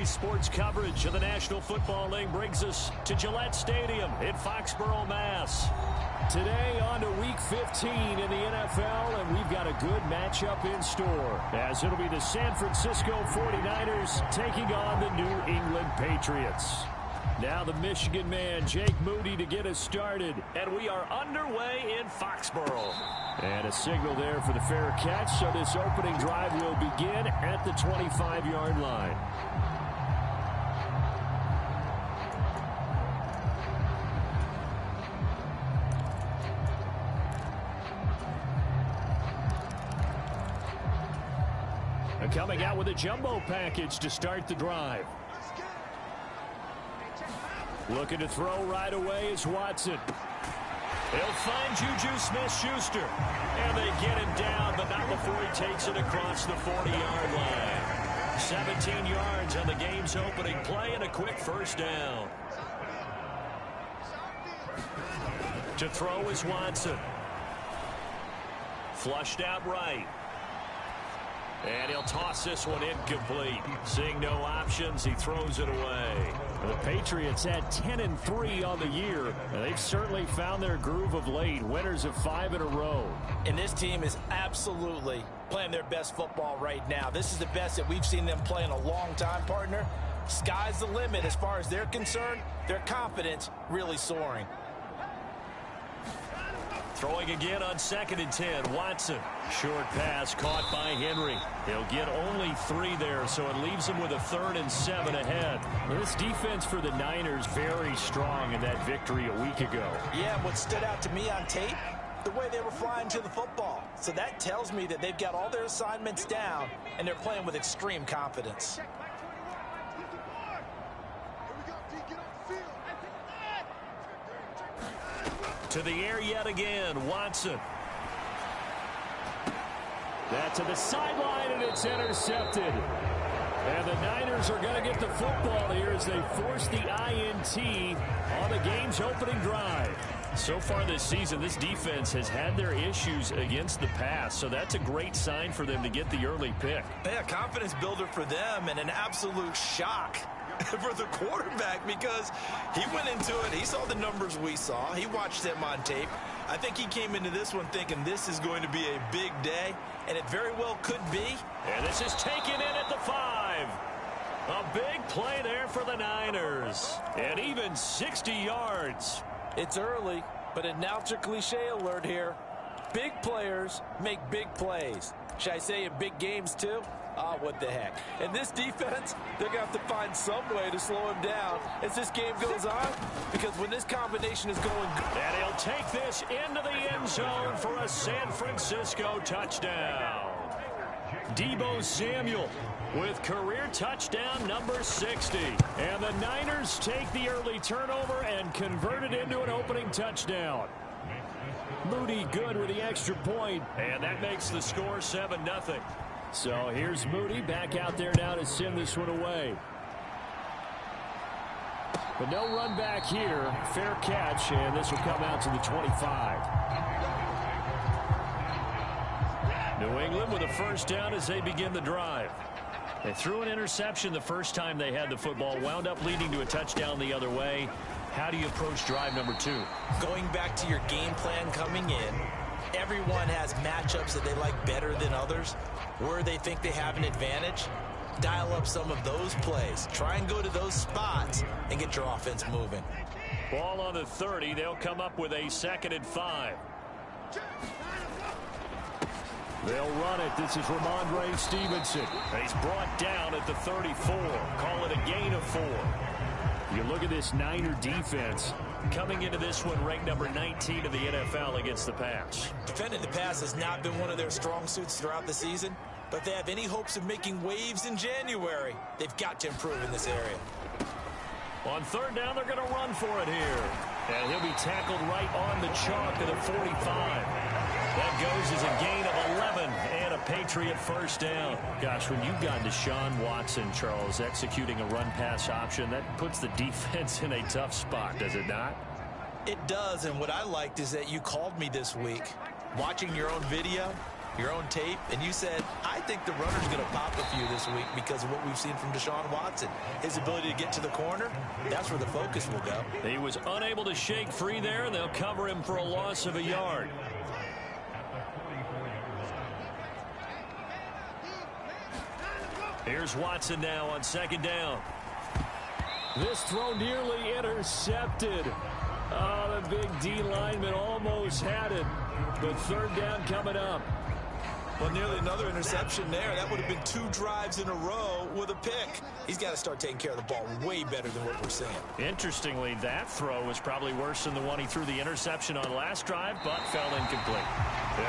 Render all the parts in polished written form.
Today's sports coverage of the National Football League brings us to Gillette Stadium in Foxborough, Mass. Today on to Week 15 in the NFL, and we've got a good matchup in store, as it'll be the San Francisco 49ers taking on the New England Patriots. Now the Michigan man, Jake Moody, to get us started. And we are underway in Foxborough. And a signal there for the fair catch, so this opening drive will begin at the 25-yard line. And coming out with a jumbo package to start the drive. Looking to throw right away is Watson. He'll find Juju Smith-Schuster. And they get him down, but not before he takes it across the 40-yard line. 17 yards on the game's opening play and a quick first down. To throw is Watson. Flushed out right. And he'll toss this one incomplete. Seeing no options, he throws it away. The Patriots had 10-3 on the year. And they've certainly found their groove of late. Winners of 5 in a row. And this team is absolutely playing their best football right now. This is the best that we've seen them play in a long time, partner. Sky's the limit as far as they're concerned. Their confidence really soaring. Throwing again on 2nd and 10. Watson. Short pass caught by Henry. He'll get only 3 there, so it leaves him with a 3rd and 7 ahead. This defense for the Niners very strong in that victory a week ago. Yeah, what stood out to me on tape, the way they were flying to the football. So that tells me that they've got all their assignments down, and they're playing with extreme confidence. To the air yet again, Watson. That to the sideline, and it's intercepted. And the Niners are going to get the football here as they force the INT on the game's opening drive. So far this season, this defense has had their issues against the pass, so that's a great sign for them to get the early pick. Yeah, confidence builder for them and an absolute shock for the quarterback, because he went into it, he saw the numbers we saw, he watched them on tape. I think he came into this one thinking this is going to be a big day, and it very well could be. And this is taken in at the 5. A big play there for the Niners. And even 60 yards. It's early, but announcer cliche alert here. Big players make big plays. Should I say in big games too? Ah, what the heck. And this defense, they're going to have to find some way to slow him down as this game goes on, because when this combination is going good. And he'll take this into the end zone for a San Francisco touchdown. Deebo Samuel with career touchdown number 60. And the Niners take the early turnover and convert it into an opening touchdown. Moody good with the extra point, and that makes the score 7-0. So here's Moody back out there now to send this one away. But no run back here. Fair catch, and this will come out to the 25. New England with a first down as they begin the drive. They threw an interception the first time they had the football, wound up leading to a touchdown the other way. How do you approach drive number 2? Going back to your game plan coming in, everyone has matchups that they like better than others, where they think they have an advantage. Dial up some of those plays. Try and go to those spots and get your offense moving. Ball on the 30. They'll come up with a 2nd and 5. They'll run it. This is Ramondre Stevenson. He's brought down at the 34. Call it a gain of 4. You look at this Niner defense coming into this one ranked number 19 in the NFL against the pass. Defending the pass has not been one of their strong suits throughout the season, but if they have any hopes of making waves in January, they've got to improve in this area. On 3rd down, they're going to run for it here. And he'll be tackled right on the chalk to the 45. That goes as a gain of 11 and a Patriot first down. Gosh, when you've got Deshaun Watson, Charles, executing a run-pass option, that puts the defense in a tough spot, does it not? It does, and what I liked is that you called me this week. Watching your own video, your own tape, and you said, I think the runner's going to pop a few this week because of what we've seen from Deshaun Watson. His ability to get to the corner, that's where the focus will go. He was unable to shake free there, and they'll cover him for a loss of a yard. Here's Watson now on second down. This throw nearly intercepted. Oh, the big D lineman almost had it. But third down coming up. Well, nearly another interception there. That would have been 2 drives in a row with a pick. He's got to start taking care of the ball way better than what we're seeing. Interestingly, that throw was probably worse than the one he threw the interception on last drive, but fell incomplete.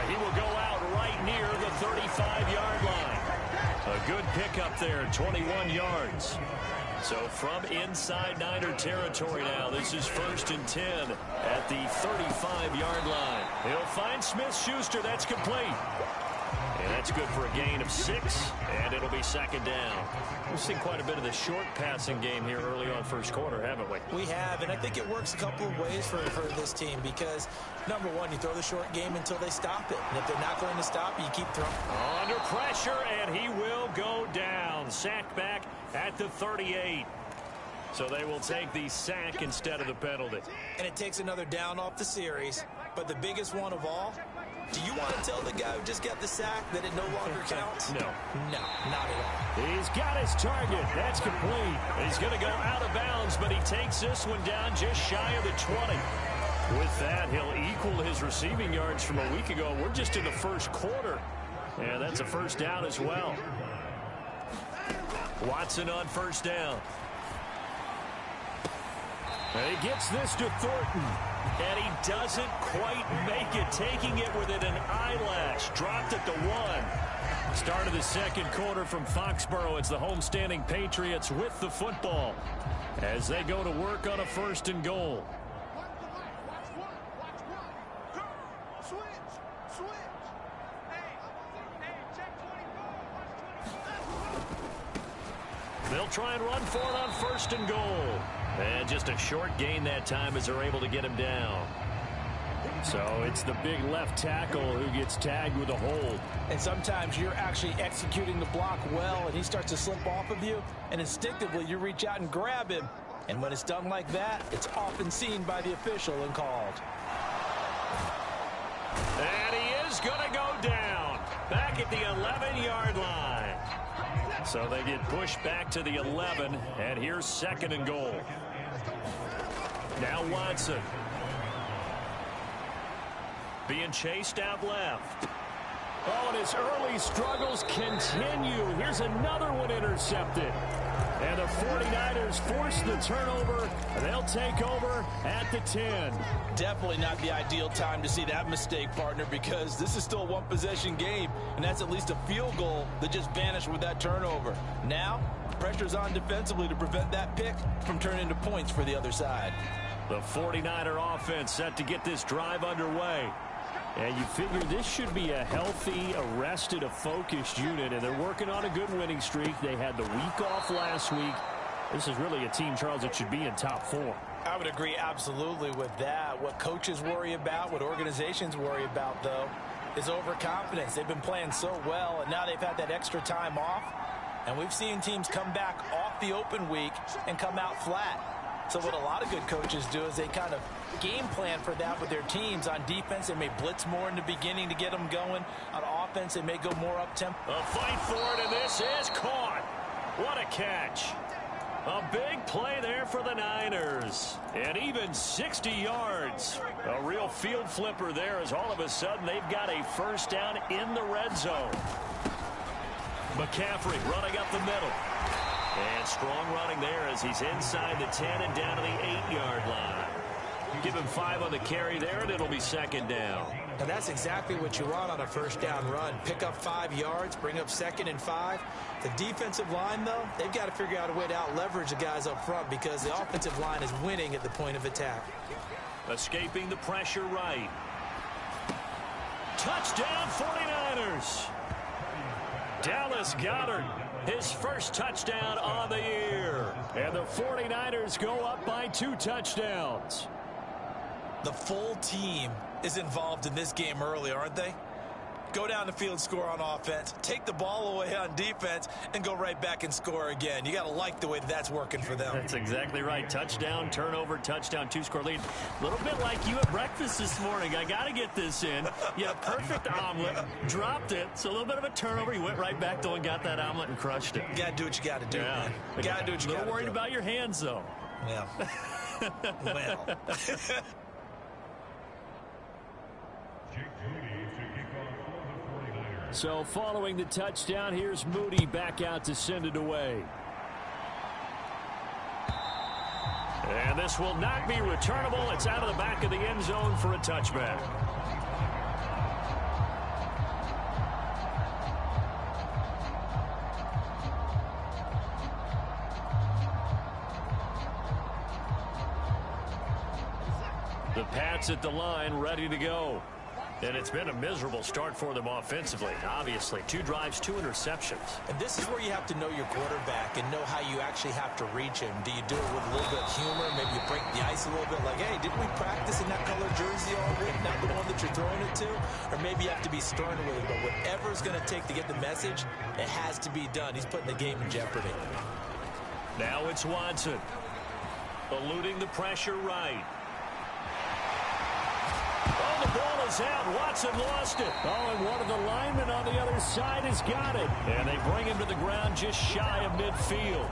He will go out right near the 35-yard line. A good pickup there, 21 yards. So from inside Niner territory now, this is 1st and 10 at the 35-yard line. He'll find Smith-Schuster. That's complete. And that's good for a gain of 6, and it'll be second down. We've seen quite a bit of the short passing game here early on first quarter, haven't we? We have, and I think it works a couple of ways for this team because, number one, you throw the short game until they stop it. And if they're not going to stop, you keep throwing. Under pressure, and he will go down. Sacked back at the 38. So they will take the sack instead of the penalty. And it takes another down off the series. But the biggest one of all, do you want to tell the guy who just got the sack that it no longer counts? No. No, not at all. He's got his target. That's complete. He's going to go out of bounds, but he takes this one down just shy of the 20. With that, he'll equal his receiving yards from a week ago. We're just in the first quarter. And that's a first down as well. Watson on first down. And he gets this to Thornton. And he doesn't quite make it, taking it within an eyelash. Dropped at the 1. Start of the second quarter from Foxborough. It's the homestanding Patriots with the football as they go to work on a 1st and goal. They'll try and run for it on 1st and goal. And just a short gain that time as they're able to get him down. So it's the big left tackle who gets tagged with a hold. And sometimes you're actually executing the block well, and he starts to slip off of you, and instinctively you reach out and grab him. And when it's done like that, it's often seen by the official and called. And he is going to go down back at the 11-yard line. So they get pushed back to the 11, and here's 2nd and goal. Now Watson. Being chased out left. Oh, and his early struggles continue. Here's another one intercepted. And the 49ers force the turnover. They'll take over at the 10. Definitely not the ideal time to see that mistake, partner, because this is still a one-possession game, and that's at least a field goal that just vanished with that turnover. Now, pressure's on defensively to prevent that pick from turning into points for the other side. The 49er offense set to get this drive underway. And you figure this should be a healthy, arrested, a focused unit, and they're working on a good winning streak. They had the week off last week. This is really a team, Charles, that should be in top 4. I would agree absolutely with that. What coaches worry about, what organizations worry about, though, is overconfidence. They've been playing so well, and now they've had that extra time off. And we've seen teams come back off the open week and come out flat. So what a lot of good coaches do is they kind of game plan for that with their teams. On defense, they may blitz more in the beginning to get them going. On offense, they may go more up-tempo. A fight for it, and this is caught. What a catch. A big play there for the Niners. And even 60 yards. A real field flipper there as all of a sudden they've got a first down in the red zone. McCaffrey running up the middle. And strong running there as he's inside the 10 and down to the 8-yard line. Give him 5 on the carry there, and it'll be second down. And that's exactly what you want on a first down run. Pick up 5 yards, bring up 2nd and 5. The defensive line, though, they've got to figure out a way to out-leverage the guys up front because the offensive line is winning at the point of attack. Escaping the pressure right. Touchdown 49ers. Dallas Goedert, his first touchdown on the year. And the 49ers go up by 2 touchdowns. The full team is involved in this game early, aren't they? go down the field, score on offense, take the ball away on defense, and go right back and score again. You got to like the way that's working for them. That's exactly right. Touchdown, turnover, touchdown, two-score lead. A little bit like you at breakfast this morning. I got to get this in. You had a perfect omelet, dropped it, so a little bit of a turnover. You went right back, though, and got that omelet and crushed it. You got to do what you got to do, man. You got to do what you got to do. A little worried about your hands, though. Yeah. Well. So following the touchdown, here's Moody back out to send it away. And this will not be returnable. It's out of the back of the end zone for a touchback. The Pats at the line, ready to go. And it's been a miserable start for them offensively, obviously. 2 drives, 2 interceptions. And this is where you have to know your quarterback and know how you actually have to reach him. Do you do it with a little bit of humor? Maybe you break the ice a little bit like, hey, didn't we practice in that color jersey all week? Not the one that you're throwing it to? Or maybe you have to be stern with it. But whatever it's going to take to get the message, it has to be done. He's putting the game in jeopardy. Now it's Watson. Eluding the pressure right. Oh, the ball is out. Watson lost it. Oh, and one of the linemen on the other side has got it. And they bring him to the ground just shy of midfield.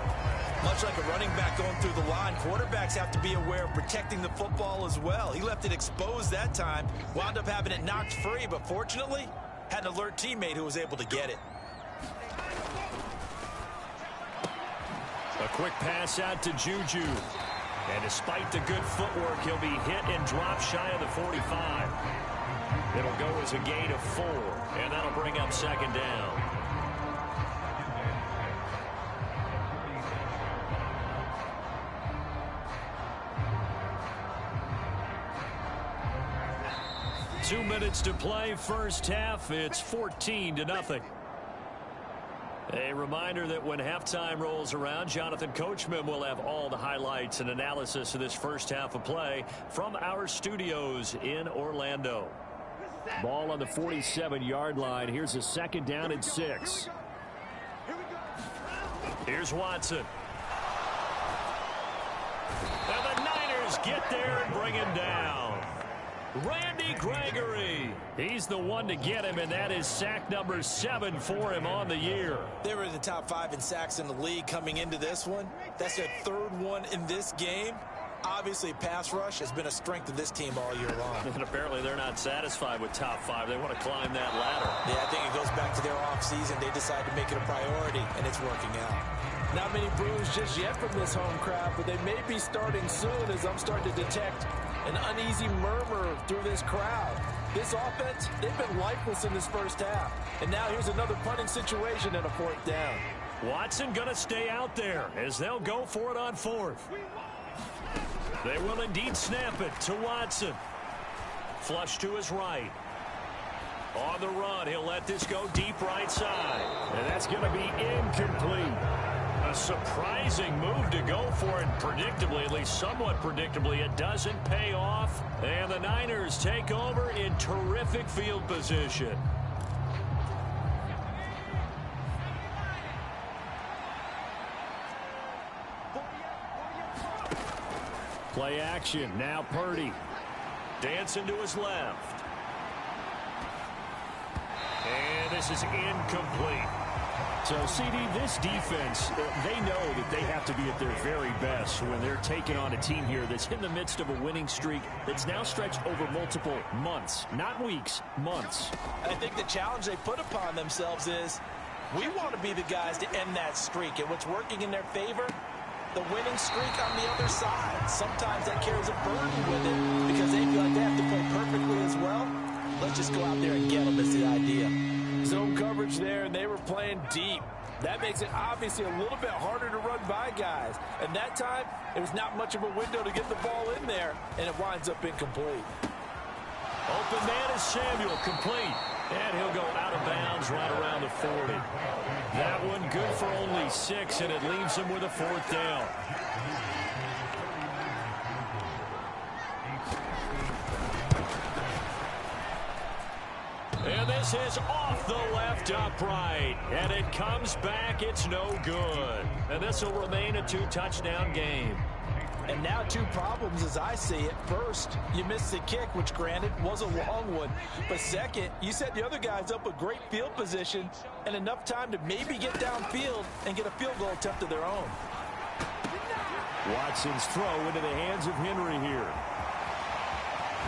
Much like a running back going through the line, quarterbacks have to be aware of protecting the football as well. He left it exposed that time, wound up having it knocked free, but fortunately, had an alert teammate who was able to get it. A quick pass out to Juju. And despite the good footwork, he'll be hit and drop shy of the 45. It'll go as a gain of 4, and that'll bring up second down. Two minutes to play, first half. It's 14-0. A reminder that when halftime rolls around, Jonathan Coachman will have all the highlights and analysis of this first half of play from our studios in Orlando. Ball on the 47-yard line. Here's a second down and 6. Here's Watson. And the Niners get there and bring him down. Randy Gregory. He's the one to get him, and that is sack number 7 for him on the year. They were in the top 5 in sacks in the league coming into this one. That's their 3rd one in this game. Obviously, pass rush has been a strength of this team all year long. And apparently they're not satisfied with top 5. They want to climb that ladder. Yeah, I think it goes back to their offseason. They decided to make it a priority, and it's working out. Not many boos just yet from this home crowd, but they may be starting soon as I'm starting to detect an uneasy murmur through this crowd. This offense, they've been lifeless in this first half. And now here's another punting situation and a 4th down. Watson going to stay out there as they'll go for it on 4th. They will indeed snap it to Watson. Flush to his right. On the run, he'll let this go deep right side. And that's going to be incomplete. A surprising move to go for it. Predictably, at least somewhat predictably, it doesn't pay off. And the Niners take over in terrific field position. Play action. Now Purdy. Dancing to his left. And this is incomplete. So, CD, this defense, they know that they have to be at their very best when they're taking on a team here that's in the midst of a winning streak that's now stretched over multiple months, not weeks, months. I think the challenge they put upon themselves is we want to be the guys to end that streak. And what's working in their favor? The winning streak on the other side. Sometimes that carries a burden with it because they feel like they have to play perfectly as well. Let's just go out there and get them is the idea. Zone coverage there, and they were playing deep. That makes it obviously a little bit harder to run by guys. And that time, it was not much of a window to get the ball in there, and it winds up incomplete. Open man is Samuel, complete. And he'll go out of bounds right around the 40. That one good for only 6, and it leaves him with a 4th down. And this This is off the left upright, and it comes back. It's no good. And this will remain a two-touchdown game. And now two problems as I see it. First, you missed the kick, which granted was a long one. But second, you set the other guys up with great field position and enough time to maybe get downfield and get a field goal attempt of their own. Watson's throw into the hands of Henry here.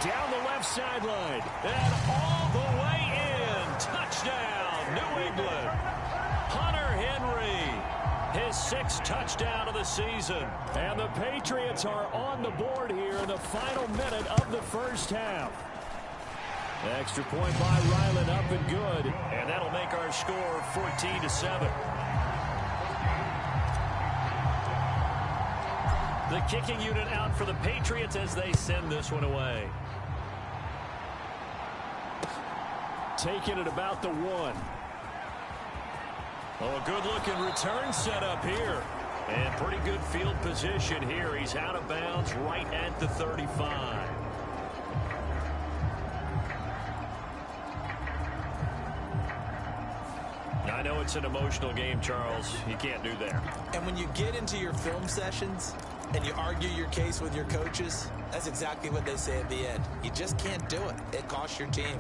Down the left sideline. And all the way in. Touchdown, New England. Hunter Henry. His sixth touchdown of the season. And the Patriots are on the board here in the final minute of the first half. Extra point by Ryland, up and good. And that'll make our score 14-7. The kicking unit out for the Patriots as they send this one away. Taking it about the 1. Oh, a good-looking return set up here. And pretty good field position here. He's out of bounds right at the 35. I know it's an emotional game, Charles. You can't do that. And when you get into your film sessions and you argue your case with your coaches, that's exactly what they say at the end. You just can't do it. It costs your team.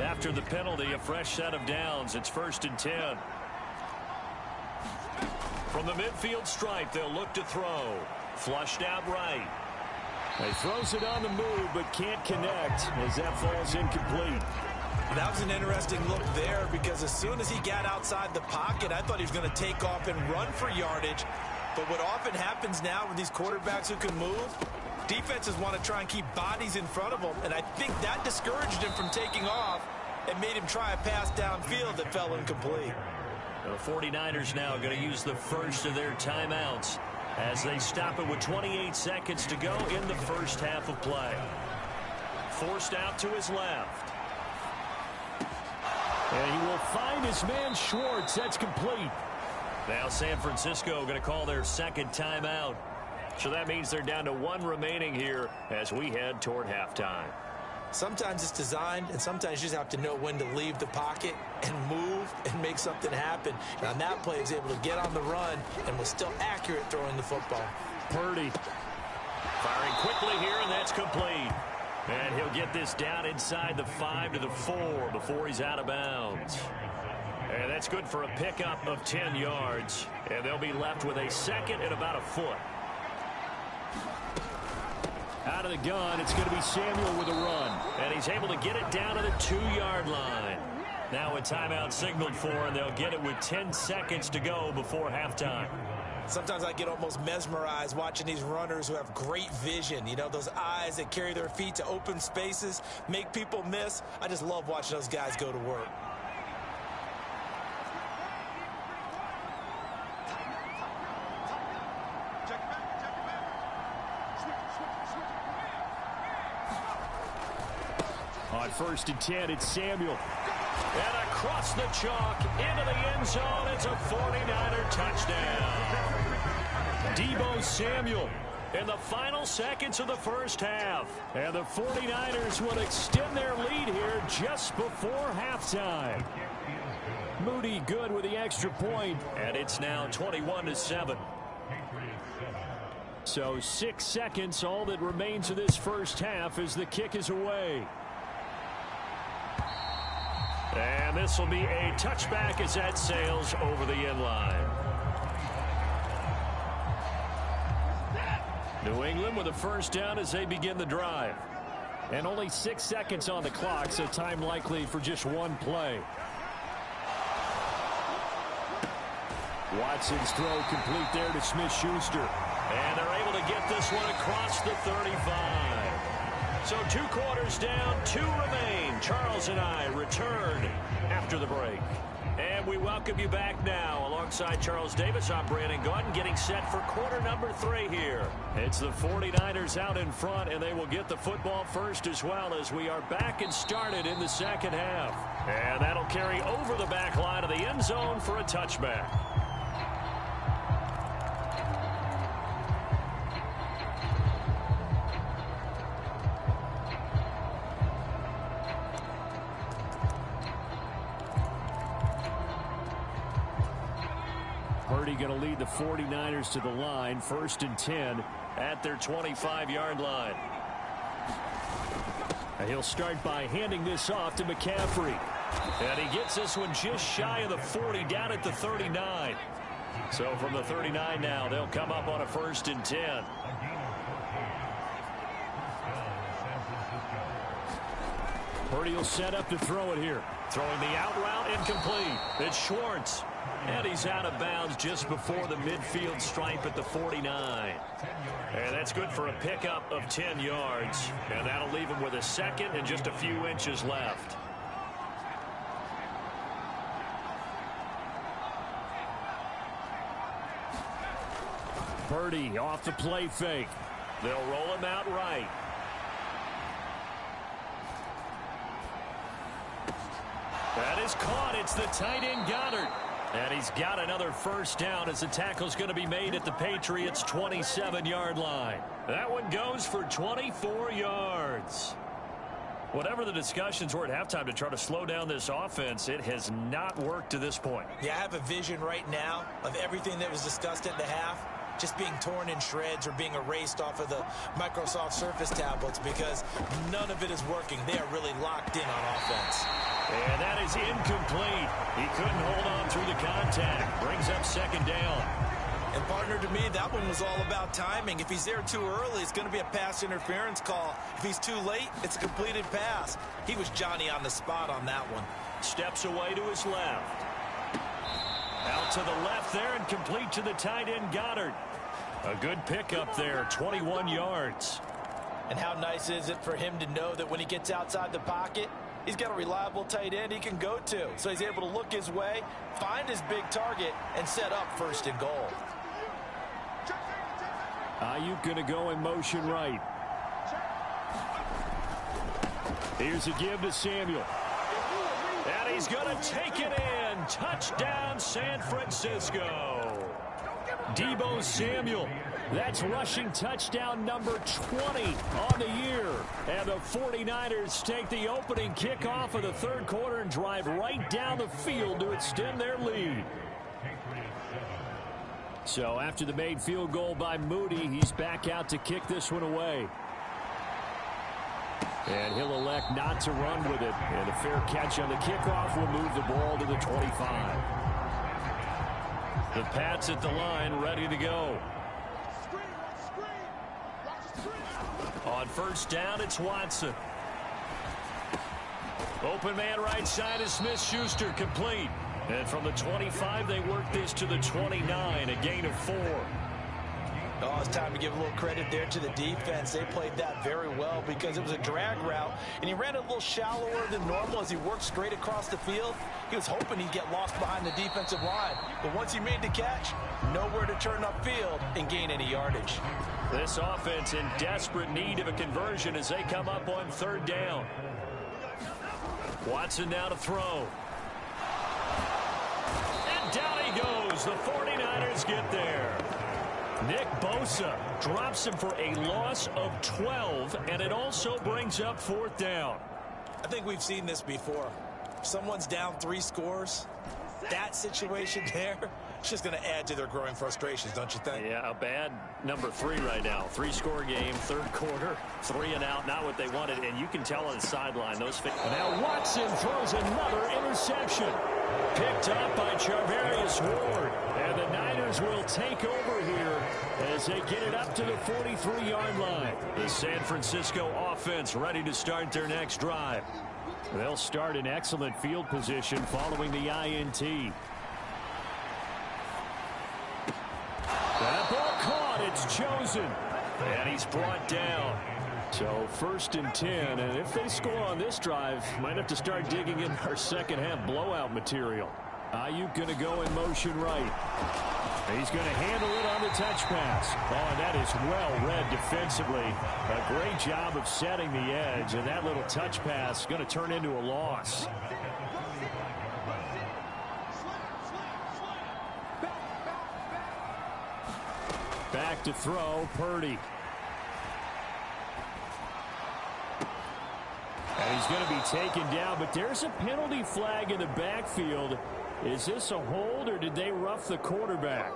After the penalty, a fresh set of downs. It's 1st and 10. From the midfield stripe, they'll look to throw. Flushed out right. He throws it on the move, but can't connect as that falls incomplete. That was an interesting look there because as soon as he got outside the pocket, I thought he was going to take off and run for yardage. But what often happens now with these quarterbacks who can move, defenses want to try and keep bodies in front of them, and I think that discouraged him from taking off and made him try a pass downfield that fell incomplete. The 49ers now going to use the first of their timeouts as they stop it with 28 seconds to go in the first half of play. Forced out to his left. And he will find his man Schwartz. That's complete. Now San Francisco going to call their second timeout. So that means they're down to 1 remaining here as we head toward halftime. Sometimes it's designed, and sometimes you just have to know when to leave the pocket and move and make something happen. And on that play, he was able to get on the run and was still accurate throwing the football. Purdy firing quickly here, and that's complete. And he'll get this down inside the 5 to the 4 before he's out of bounds. And that's good for a pickup of 10 yards. And they'll be left with a second and about a foot. Out of the gun, it's going to be Samuel with a run. And he's able to get it down to the 2-yard line. Now a timeout signaled for, and they'll get it with 10 seconds to go before halftime. Sometimes I get almost mesmerized watching these runners who have great vision. You know, those eyes that carry their feet to open spaces, make people miss. I just love watching those guys go to work. On 1st and 10, it's Samuel. And across the chalk, into the end zone, it's a 49er touchdown. Deebo Samuel in the final seconds of the first half. And the 49ers will extend their lead here just before halftime. Moody good with the extra point, and it's now 21-7. So 6 seconds, all that remains of this first half as the kick is away. And this will be a touchback as that sails over the end line. New England with a first down as they begin the drive. And only 6 seconds on the clock, so time likely for just one play. Watson's throw complete there to Smith-Schuster. And they're able to get this one across the 35. So 2 quarters down, 2 remain. Charles and I return after the break. And we welcome you back now. Alongside Charles Davis, I'm Brandon Gordon, getting set for quarter number 3 here. It's the 49ers out in front, and they will get the football first as well as we are back and started in the second half. And that'll carry over the back line of the end zone for a touchback. Purdy going to lead the 49ers to the line. 1st and 10 at their 25-yard line. He'll start by handing this off to McCaffrey. And he gets this one just shy of the 40, down at the 39. So from the 39 now, they'll come up on a 1st and 10. Purdy will set up to throw it here. Throwing the out route, incomplete. It's Schwartz. And he's out of bounds just before the midfield stripe at the 49. And that's good for a pickup of 10 yards. And that'll leave him with a second and just a few inches left. Purdy off the play fake. They'll roll him out right. That is caught. It's the tight end Goddard. And he's got another 1st down as the tackle's going to be made at the Patriots' 27-yard line. That one goes for 24 yards. Whatever the discussions were at halftime to try to slow down this offense, it has not worked to this point. Yeah, I have a vision right now of everything that was discussed at the half just being torn in shreds or being erased off of the Microsoft Surface tablets because none of it is working. They are really locked in on offense. And that is incomplete. He couldn't hold on through the contact. Brings up 2nd down. And partner, to me, that one was all about timing. If he's there too early, it's going to be a pass interference call. If he's too late, it's a completed pass. He was Johnny on the spot on that one. Steps away to his left. Out to the left there and complete to the tight end Goddard. A good pickup there, 21 yards. And how nice is it for him to know that when he gets outside the pocket, he's got a reliable tight end he can go to. So he's able to look his way, find his big target, and set up 1st and goal. Ayuk going to go in motion right. Here's a give to Samuel. And he's going to take it in. Touchdown, San Francisco. Deebo Samuel. That's rushing touchdown number 20 on the year. And the 49ers take the opening kickoff of the 3rd quarter and drive right down the field to extend their lead. So after the made field goal by Moody, he's back out to kick this one away. And he'll elect not to run with it. And a fair catch on the kickoff will move the ball to the 25. The Pats at the line, ready to go. On 1st down, it's Watson. Open man right side is Smith-Schuster, complete. And from the 25, they work this to the 29, a gain of 4. Oh, it's time to give a little credit there to the defense. They played that very well because it was a drag route, and he ran it a little shallower than normal as he worked straight across the field. He was hoping he'd get lost behind the defensive line, but once he made the catch, nowhere to turn upfield and gain any yardage. This offense in desperate need of a conversion as they come up on 3rd down. Watson now to throw. And down he goes. The 49ers get there. Nick Bosa drops him for a loss of 12, and it also brings up 4th down. I think we've seen this before. If someone's down 3 scores, that situation there, it's just going to add to their growing frustrations, don't you think? Yeah, a bad number 3 right now. 3-score game, 3rd quarter, 3 and out, not what they wanted, and you can tell on the sideline. Now Watson throws another interception. Picked up by Charvarius Ward. And the Niners will take over here as they get it up to the 43-yard line. The San Francisco offense ready to start their next drive. They'll start in excellent field position following the INT. That ball caught. It's chosen. And he's brought down. So 1st and 10, and if they score on this drive, might have to start digging in our second half blowout material. Ayuk going to go in motion right. He's going to handle it on the touch pass. Oh, and that is well read defensively. A great job of setting the edge, and that little touch pass is going to turn into a loss. Back to throw, Purdy. And he's going to be taken down, but there's a penalty flag in the backfield. Is this a hold, or did they rough the quarterback?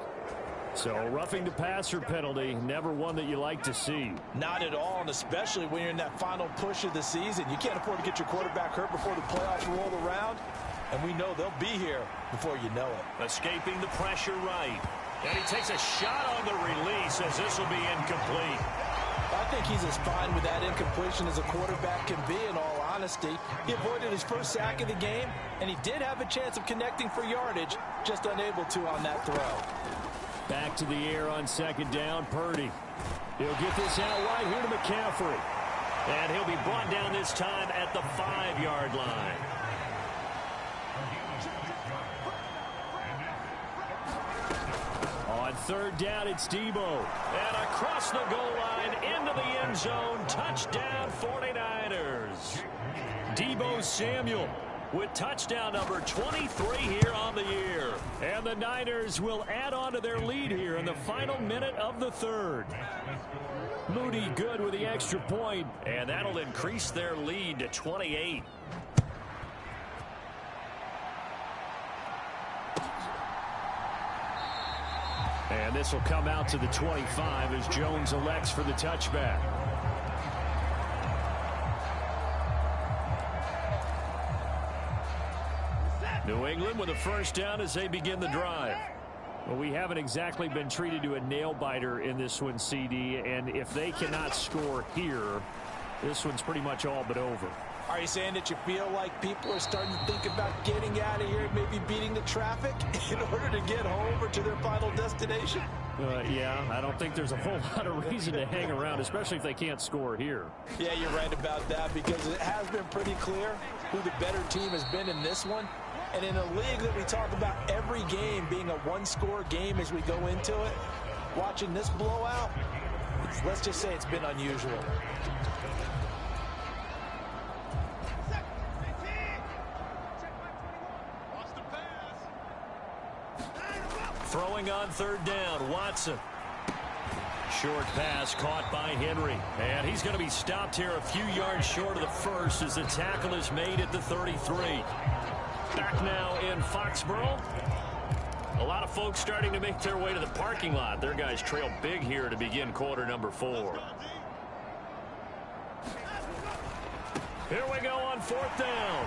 So roughing the passer penalty, never one that you like to see. Not at all, and especially when you're in that final push of the season. You can't afford to get your quarterback hurt before the playoffs roll around, and we know they'll be here before you know it. Escaping the pressure right. And he takes a shot on the release as this will be incomplete. I think he's as fine with that incompletion as a quarterback can be, in all honesty. He avoided his first sack of the game, and he did have a chance of connecting for yardage, just unable to on that throw. Back to the air on second down, Purdy. He'll get this out right here to McCaffrey. And he'll be brought down this time at the 5-yard line. On third down, it's Debo. And across the goal line, into the end zone, touchdown 49ers. Debo Samuel with touchdown number 23 here on the year. And the Niners will add on to their lead here in the final minute of the third. Moody good with the extra point, and that'll increase their lead to 28. And this will come out to the 25 as Jones elects for the touchback. New England with a first down as they begin the drive. Well, we haven't exactly been treated to a nail-biter in this one, CD, and if they cannot score here, this one's pretty much all but over. Are you saying that you feel like people are starting to think about getting out of here, maybe beating the traffic in order to get home or to their final destination? Yeah, I don't think there's a whole lot of reason to hang around, especially if they can't score here. Yeah, you're right about that, because it has been pretty clear who the better team has been in this one. And in a league that we talk about every game being a one-score game as we go into it, watching this blowout, let's just say it's been unusual. Throwing on third down, Watson. Short pass caught by Henry. And he's going to be stopped here a few yards short of the first as the tackle is made at the 33. Back now in Foxborough. A lot of folks starting to make their way to the parking lot. Their guys trail big here to begin quarter number 4. Here we go on fourth down.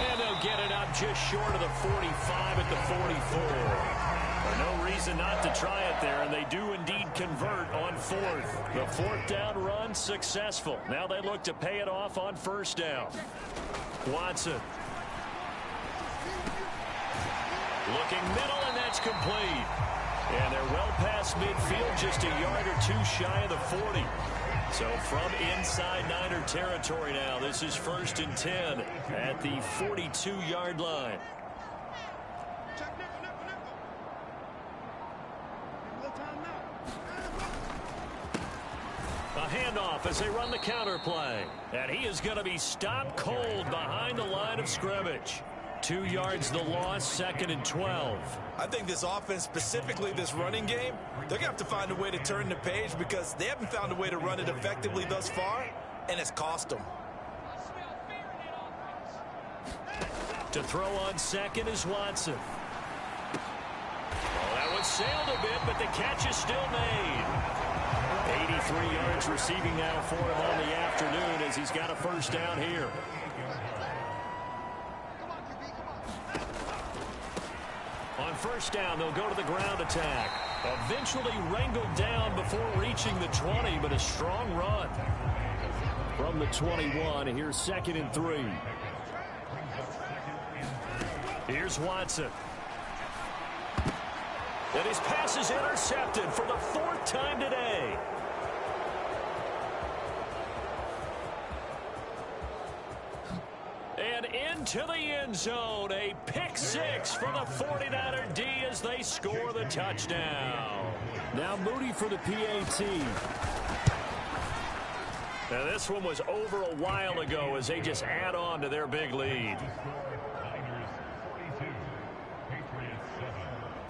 And they'll get it up just short of the 45 at the 44. No reason not to try it there, and they do indeed convert on fourth. The fourth down run successful. Now they look to pay it off on first down. Watson. Looking middle, and that's complete. And they're well past midfield, just a yard or two shy of the 40. So from inside Niner territory now, this is 1st and 10 at the 42-yard line. A handoff as they run the counter play. And he is going to be stopped cold behind the line of scrimmage. 2 yards the loss, 2nd and 12. I think this offense, specifically this running game, they're going to have to find a way to turn the page because they haven't found a way to run it effectively thus far, and it's cost them. To throw on second is Watson. Well, that one sailed a bit, but the catch is still made. 83 yards receiving now for him on the afternoon as he's got a first down here. On first down, they'll go to the ground attack. Eventually wrangled down before reaching the 20, but a strong run. From the 21, here's 2nd and 3. Here's Watson. And his pass is intercepted for the 4th time today. And into the end zone, a pick 6 for the 49er D as they score the touchdown. Now Moody for the PAT. Now this one was over a while ago as they just add on to their big lead.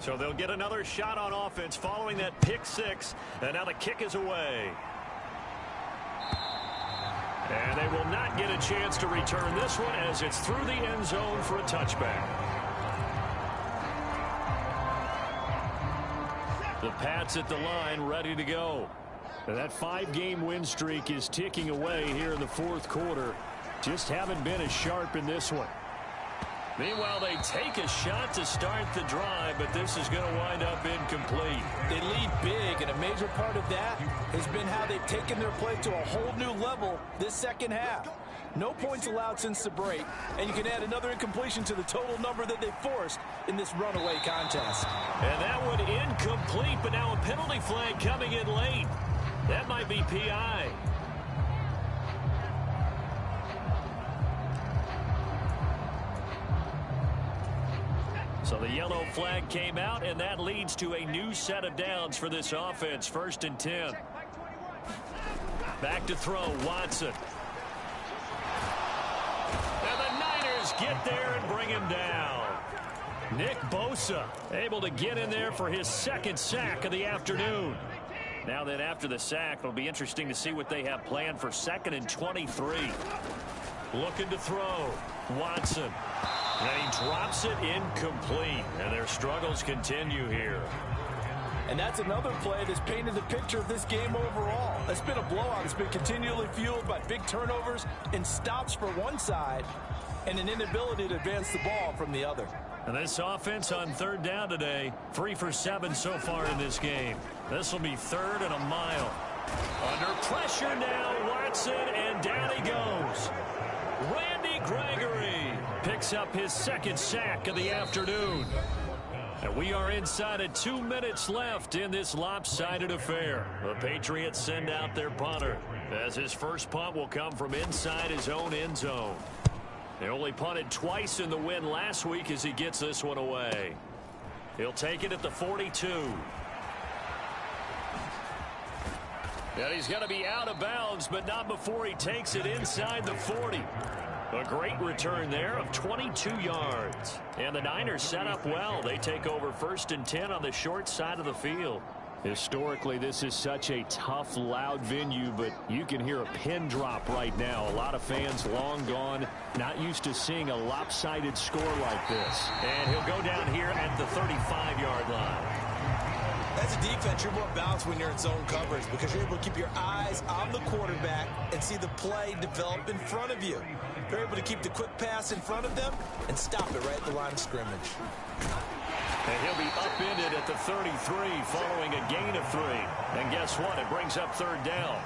So they'll get another shot on offense following that pick 6, and now the kick is away. And they will not get a chance to return this one as it's through the end zone for a touchback. The Pats at the line ready to go. And that 5-game win streak is ticking away here in the fourth quarter. Just haven't been as sharp in this one. Meanwhile, they take a shot to start the drive, but this is going to wind up incomplete. They lead big, and a major part of that has been how they've taken their play to a whole new level this second half. No points allowed since the break, and you can add another incompletion to the total number that they forced in this runaway contest. And that one incomplete, but now a penalty flag coming in late. That might be PI. So the yellow flag came out, and that leads to a new set of downs for this offense. 1st and 10. Back to throw, Watson. And the Niners get there and bring him down. Nick Bosa able to get in there for his 2nd sack of the afternoon. Now then, after the sack, it'll be interesting to see what they have planned for 2nd and 23. Looking to throw, Watson. And he drops it incomplete, and their struggles continue here. And that's another play that's painted the picture of this game overall. It's been a blowout. It's been continually fueled by big turnovers and stops for one side and an inability to advance the ball from the other. And this offense on 3rd down today, 3 for 7 so far in this game. This will be 3rd and a mile. Under pressure now, Watson, and down he goes. Randy Gregory picks up his 2nd sack of the afternoon. And we are inside of 2 minutes left in this lopsided affair. The Patriots send out their punter, as his first punt will come from inside his own end zone. They only punted twice in the win last week as he gets this one away. He'll take it at the 42. And he's going to be out of bounds, but not before he takes it inside the 40. A great return there of 22 yards. And the Niners set up well. They take over 1st and 10 on the short side of the field. Historically, this is such a tough, loud venue, but you can hear a pin drop right now. A lot of fans long gone, not used to seeing a lopsided score like this. And he'll go down here at the 35-yard line. As a defense, you're more balanced when you're in zone coverage because you're able to keep your eyes on the quarterback and see the play develop in front of you. You're able to keep the quick pass in front of them and stop it right at the line of scrimmage. And he'll be upended at the 33 following a gain of 3. And guess what? It brings up 3rd down.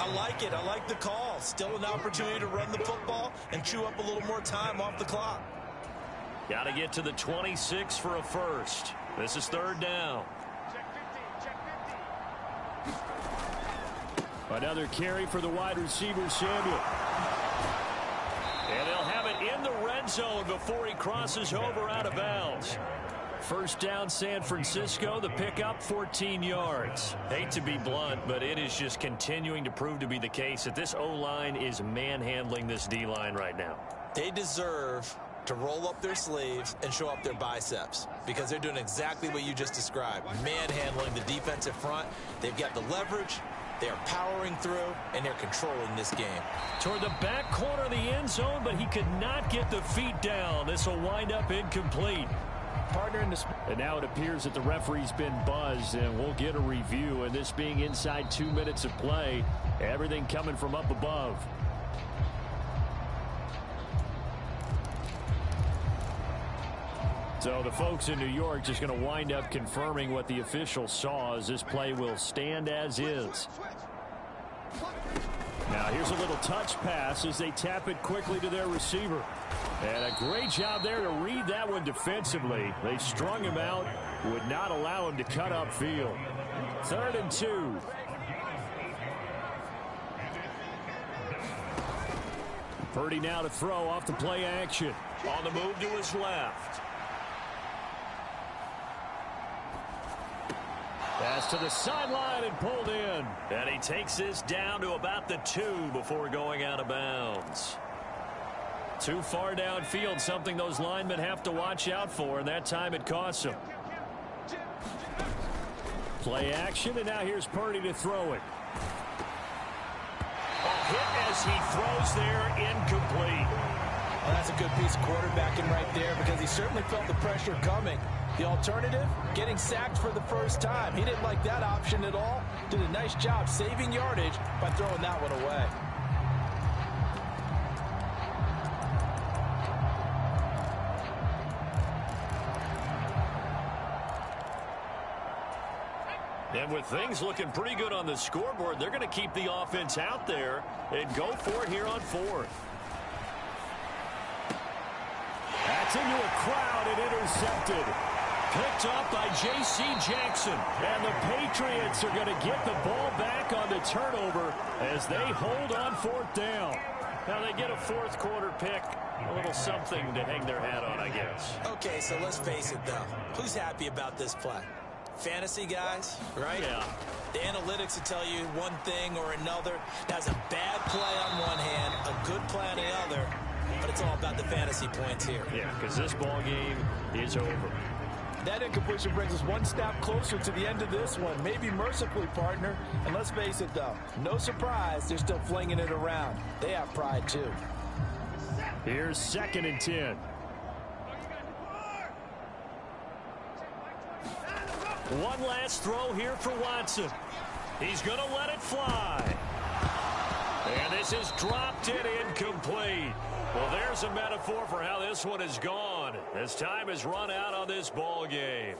I like it. I like the call. Still an opportunity to run the football and chew up a little more time off the clock. Got to get to the 26 for a first. This is 3rd down. Another carry for the wide receiver, Samuel. And they'll have it in the red zone before he crosses over out of bounds. 1st down, San Francisco. The pickup, 14 yards. Hate to be blunt, but it is just continuing to prove to be the case that this O-line is manhandling this D-line right now. They deserve to roll up their sleeves and show up their biceps because they're doing exactly what you just described. Manhandling the defensive front. They've got the leverage. They're powering through, and they're controlling this game. Toward the back corner of the end zone, but he could not get the feet down. This will wind up incomplete. Partner in the... And now it appears that the referee's been buzzed, and we'll get a review. And this being inside 2 minutes of play, everything coming from up above. So the folks in New York just going to wind up confirming what the official saw as this play will stand as is. Now here's a little touch pass as they tap it quickly to their receiver. And a great job there to read that one defensively. They strung him out, would not allow him to cut upfield. 3rd and 2. Purdy now to throw off the play action. On the move to his left. Pass to the sideline and pulled in. And he takes this down to about the 2 before going out of bounds. Too far downfield, something those linemen have to watch out for, and that time it costs them. Play action, and now here's Purdy to throw it. hit as he throws there, incomplete. Well, that's a good piece of quarterbacking right there because he certainly felt the pressure coming. The alternative, getting sacked for the first time. He didn't like that option at all. Did a nice job saving yardage by throwing that one away. And with things looking pretty good on the scoreboard, they're going to keep the offense out there and go for it here on fourth. That's into a crowd and intercepted. Picked up by J.C. Jackson. And the Patriots are going to get the ball back on the turnover as they hold on fourth down. Now they get a fourth quarter pick. A little something to hang their hat on, I guess. Okay, so let's face it, though. Who's happy about this play? Fantasy guys, right? Yeah. The analytics will tell you one thing or another. That's a bad play on one hand, a good play on the other. But it's all about the fantasy points here. Yeah, because this ball game is over. That incompletion brings us one step closer to the end of this one. Maybe mercifully, partner. And let's face it, though. No surprise, they're still flinging it around. They have pride, too. Here's 2nd and 10. One last throw here for Watson. He's going to let it fly. And this is dropped in incomplete. Well, there's a metaphor for how this one has gone as time has run out on this ball game.